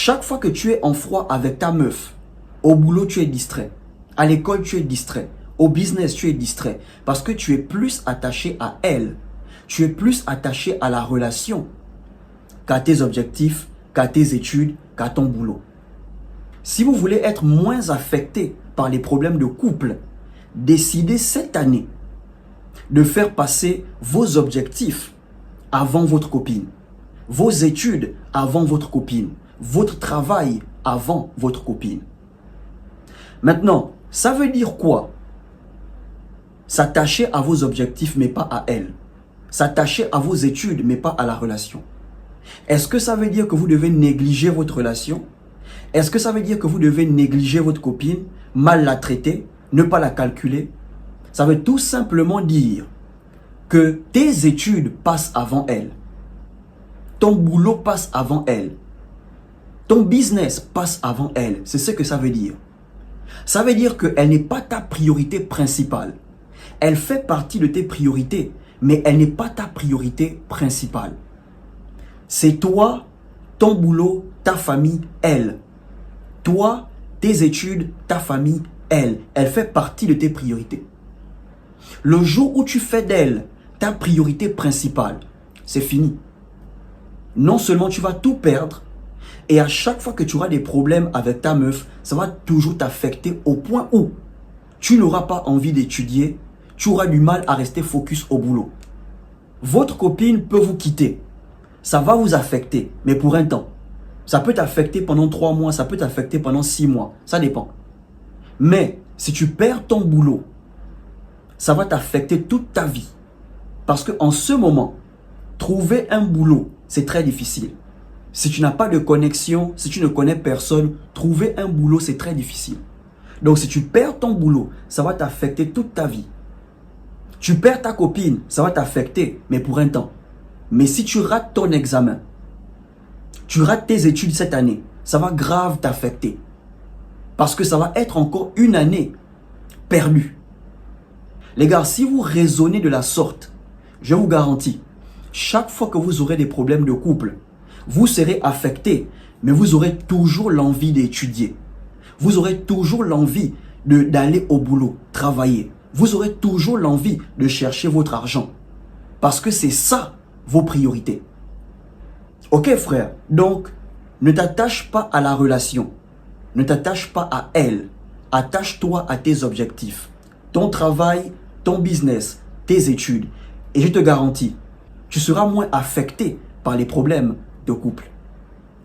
chaque fois que tu es en froid avec ta meuf, au boulot tu es distrait, à l'école tu es distrait, au business tu es distrait, parce que tu es plus attaché à elle, tu es plus attaché à la relation qu'à tes objectifs, qu'à tes études, qu'à ton boulot. Si vous voulez être moins affecté par les problèmes de couple, décidez cette année de faire passer vos objectifs avant votre copine, vos études avant votre copine, votre travail avant votre copine. Maintenant, ça veut dire quoi? S'attacher à vos objectifs mais pas à elle. S'attacher à vos études mais pas à la relation. Est-ce que ça veut dire que vous devez négliger votre relation? Est-ce que ça veut dire que vous devez négliger votre copine, mal la traiter, ne pas la calculer? Ça veut tout simplement dire que tes études passent avant elle. Ton boulot passe avant elle. Ton business passe avant elle. C'est ce que ça veut dire. Ça veut dire qu'elle n'est pas ta priorité principale. Elle fait partie de tes priorités, mais elle n'est pas ta priorité principale. C'est toi, ton boulot, ta famille, elle. Toi, tes études, ta famille, elle. Elle fait partie de tes priorités. Le jour où tu fais d'elle ta priorité principale, c'est fini. Non seulement tu vas tout perdre, et à chaque fois que tu auras des problèmes avec ta meuf, ça va toujours t'affecter au point où tu n'auras pas envie d'étudier, tu auras du mal à rester focus au boulot. Votre copine peut vous quitter. Ça va vous affecter, mais pour un temps. Ça peut t'affecter pendant 3 mois, ça peut t'affecter pendant 6 mois. Ça dépend. Mais si tu perds ton boulot, ça va t'affecter toute ta vie. Parce qu'en ce moment, trouver un boulot, c'est très difficile. Si tu n'as pas de connexion, si tu ne connais personne, trouver un boulot, c'est très difficile. Donc si tu perds ton boulot, ça va t'affecter toute ta vie. Tu perds ta copine, ça va t'affecter, mais pour un temps. Mais si tu rates ton examen, tu rates tes études cette année, ça va grave t'affecter. Parce que ça va être encore une année perdue. Les gars, si vous raisonnez de la sorte, je vous garantis, chaque fois que vous aurez des problèmes de couple, vous serez affecté, mais vous aurez toujours l'envie d'étudier. Vous aurez toujours l'envie d'aller au boulot, travailler. Vous aurez toujours l'envie de chercher votre argent. Parce que c'est ça, vos priorités. Ok frère, donc ne t'attache pas à la relation. Ne t'attache pas à elle. Attache-toi à tes objectifs. Ton travail, ton business, tes études. Et je te garantis, tu seras moins affecté par les problèmes de couple.